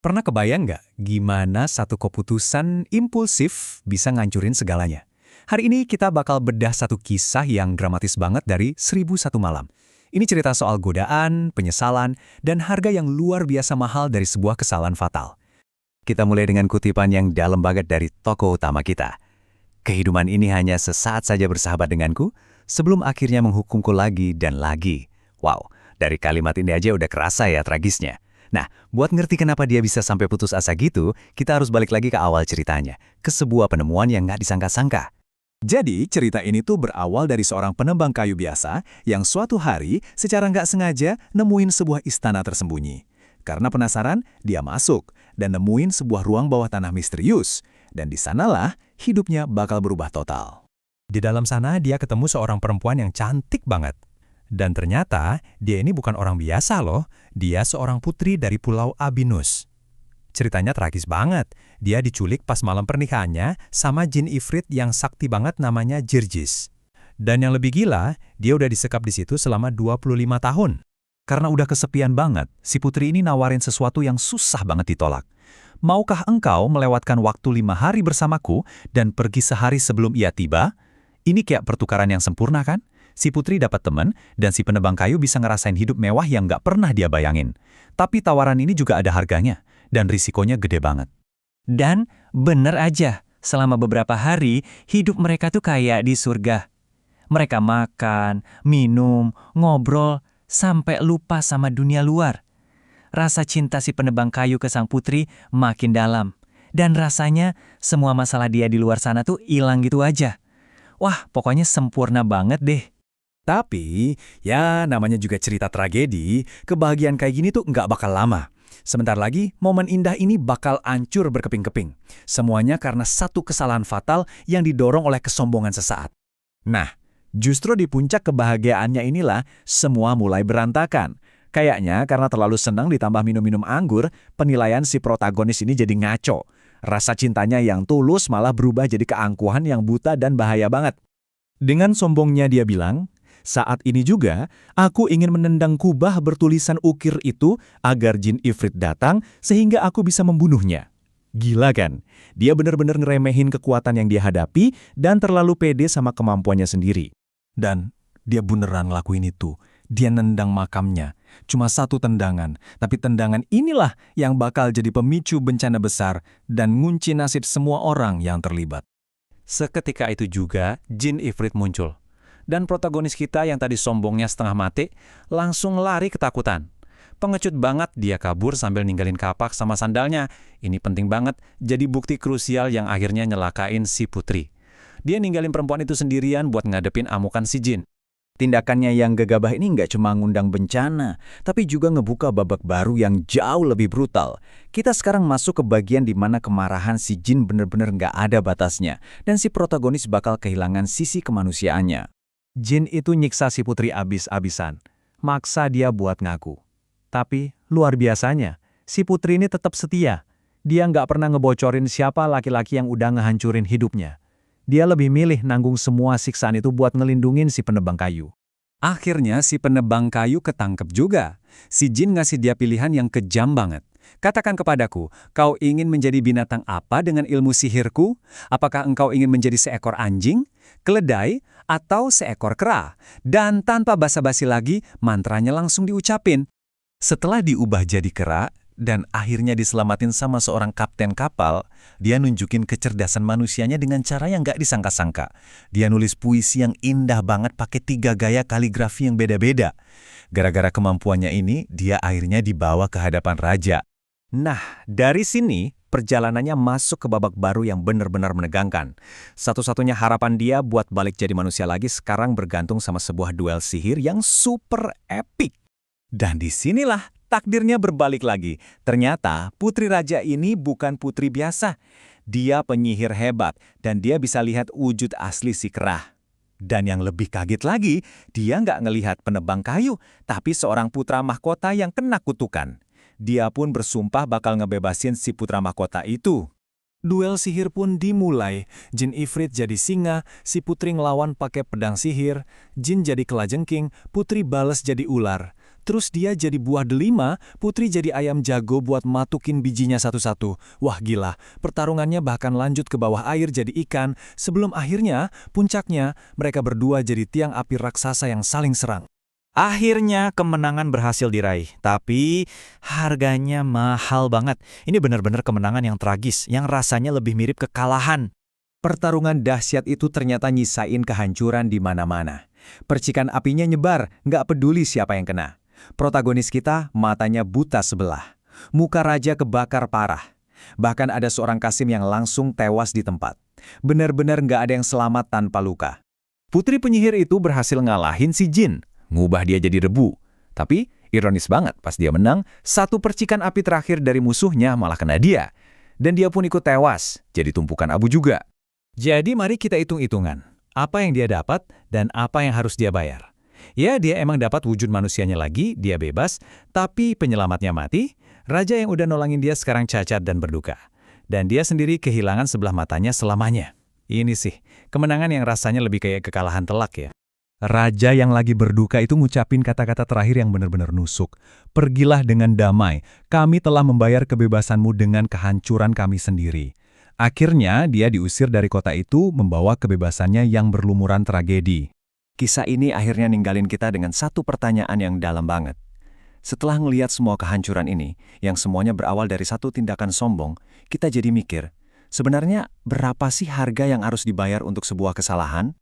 Pernah kebayang nggak gimana satu keputusan impulsif bisa ngancurin segalanya? Hari ini kita bakal bedah satu kisah yang dramatis banget dari 1001 Malam. Ini cerita soal godaan, penyesalan, dan harga yang luar biasa mahal dari sebuah kesalahan fatal. Kita mulai dengan kutipan yang dalam banget dari tokoh utama kita. Kehidupan ini hanya sesaat saja bersahabat denganku, sebelum akhirnya menghukumku lagi dan lagi. Wow, dari kalimat ini aja udah kerasa ya tragisnya. Nah, buat ngerti kenapa dia bisa sampai putus asa gitu, kita harus balik lagi ke awal ceritanya, ke sebuah penemuan yang nggak disangka-sangka. Jadi, cerita ini tuh berawal dari seorang penebang kayu biasa yang suatu hari secara nggak sengaja nemuin sebuah istana tersembunyi. Karena penasaran, dia masuk dan nemuin sebuah ruang bawah tanah misterius. Dan di sanalah hidupnya bakal berubah total. Di dalam sana dia ketemu seorang perempuan yang cantik banget. Dan ternyata dia ini bukan orang biasa loh, dia seorang putri dari Pulau Abinus. Ceritanya tragis banget, dia diculik pas malam pernikahannya sama jin ifrit yang sakti banget namanya Jirjis. Dan yang lebih gila, dia udah disekap di situ selama 25 tahun. Karena udah kesepian banget, si putri ini nawarin sesuatu yang susah banget ditolak. Maukah engkau melewatkan waktu 5 hari bersamaku dan pergi sehari sebelum ia tiba? Ini kayak pertukaran yang sempurna kan? Si putri dapat teman, dan si penebang kayu bisa ngerasain hidup mewah yang nggak pernah dia bayangin. Tapi tawaran ini juga ada harganya, dan risikonya gede banget. Dan bener aja, selama beberapa hari, hidup mereka tuh kayak di surga. Mereka makan, minum, ngobrol, sampai lupa sama dunia luar. Rasa cinta si penebang kayu ke sang putri makin dalam. Dan rasanya semua masalah dia di luar sana tuh hilang gitu aja. Wah, pokoknya sempurna banget deh. Tapi, ya namanya juga cerita tragedi, kebahagiaan kayak gini tuh nggak bakal lama. Sebentar lagi, momen indah ini bakal hancur berkeping-keping. Semuanya karena satu kesalahan fatal yang didorong oleh kesombongan sesaat. Nah, justru di puncak kebahagiaannya inilah semua mulai berantakan. Kayaknya karena terlalu senang ditambah minum-minum anggur, penilaian si protagonis ini jadi ngaco. Rasa cintanya yang tulus malah berubah jadi keangkuhan yang buta dan bahaya banget. Dengan sombongnya dia bilang, "Saat ini juga, aku ingin menendang kubah bertulisan ukir itu agar jin ifrit datang sehingga aku bisa membunuhnya." Gila kan? Dia benar-benar ngeremehin kekuatan yang dia hadapi dan terlalu pede sama kemampuannya sendiri. Dan dia beneran lakuin itu. Dia nendang makamnya. Cuma satu tendangan, tapi tendangan inilah yang bakal jadi pemicu bencana besar dan ngunci nasib semua orang yang terlibat. Seketika itu juga, jin ifrit muncul. Dan protagonis kita yang tadi sombongnya setengah mati, langsung lari ketakutan. Pengecut banget dia kabur sambil ninggalin kapak sama sandalnya. Ini penting banget, jadi bukti krusial yang akhirnya nyelakain si putri. Dia ninggalin perempuan itu sendirian buat ngadepin amukan si jin. Tindakannya yang gegabah ini nggak cuma ngundang bencana, tapi juga ngebuka babak baru yang jauh lebih brutal. Kita sekarang masuk ke bagian di mana kemarahan si jin bener-bener nggak ada batasnya, dan si protagonis bakal kehilangan sisi kemanusiaannya. Jin itu nyiksa si putri abis-abisan, maksa dia buat ngaku. Tapi luar biasanya, si putri ini tetap setia. Dia nggak pernah ngebocorin siapa laki-laki yang udah ngehancurin hidupnya. Dia lebih milih nanggung semua siksaan itu buat ngelindungin si penebang kayu. Akhirnya si penebang kayu ketangkep juga. Si jin ngasih dia pilihan yang kejam banget. "Katakan kepadaku, kau ingin menjadi binatang apa dengan ilmu sihirku? Apakah engkau ingin menjadi seekor anjing, keledai, atau seekor kera?" Dan tanpa basa-basi lagi, mantranya langsung diucapin. Setelah diubah jadi kera, dan akhirnya diselamatin sama seorang kapten kapal, dia nunjukin kecerdasan manusianya dengan cara yang gak disangka-sangka. Dia nulis puisi yang indah banget pakai 3 gaya kaligrafi yang beda-beda. Gara-gara kemampuannya ini, dia akhirnya dibawa ke hadapan raja. Nah, dari sini, perjalanannya masuk ke babak baru yang benar-benar menegangkan. Satu-satunya harapan dia buat balik jadi manusia lagi sekarang bergantung sama sebuah duel sihir yang super epic. Dan disinilah takdirnya berbalik lagi. Ternyata putri raja ini bukan putri biasa. Dia penyihir hebat dan dia bisa lihat wujud asli si kera. Dan yang lebih kaget lagi, dia nggak ngelihat penebang kayu, tapi seorang putra mahkota yang kena kutukan. Dia pun bersumpah bakal ngebebasin si putra mahkota itu. Duel sihir pun dimulai. Jin ifrit jadi singa, si putri ngelawan pakai pedang sihir. Jin jadi kelajengking, putri balas jadi ular. Terus dia jadi buah delima, Putri jadi ayam jago buat matukin bijinya satu-satu. Wah gila, pertarungannya bahkan lanjut ke bawah air jadi ikan, sebelum akhirnya, puncaknya, mereka berdua jadi tiang api raksasa yang saling serang. Akhirnya kemenangan berhasil diraih, tapi harganya mahal banget. Ini benar-benar kemenangan yang tragis, yang rasanya lebih mirip kekalahan. Pertarungan dahsyat itu ternyata nyisain kehancuran di mana-mana. Percikan apinya nyebar, nggak peduli siapa yang kena. Protagonis kita matanya buta sebelah. Muka raja kebakar parah. Bahkan ada seorang Kasim yang langsung tewas di tempat. Benar-benar nggak ada yang selamat tanpa luka. Putri penyihir itu berhasil ngalahin si Jin, ngubah dia jadi debu. Tapi ironis banget pas dia menang, satu percikan api terakhir dari musuhnya malah kena dia. Dan dia pun ikut tewas, jadi tumpukan abu juga. Jadi mari kita hitung-hitungan. Apa yang dia dapat dan apa yang harus dia bayar. Ya, dia emang dapat wujud manusianya lagi, dia bebas, tapi penyelamatnya mati, raja yang udah nolongin dia sekarang cacat dan berduka. Dan dia sendiri kehilangan sebelah matanya selamanya. Ini sih, kemenangan yang rasanya lebih kayak kekalahan telak ya. Raja yang lagi berduka itu ngucapin kata-kata terakhir yang benar-benar nusuk. Pergilah dengan damai, kami telah membayar kebebasanmu dengan kehancuran kami sendiri. Akhirnya dia diusir dari kota itu membawa kebebasannya yang berlumuran tragedi. Kisah ini akhirnya ninggalin kita dengan satu pertanyaan yang dalam banget. Setelah ngelihat semua kehancuran ini, yang semuanya berawal dari satu tindakan sombong, kita jadi mikir, sebenarnya berapa sih harga yang harus dibayar untuk sebuah kesalahan?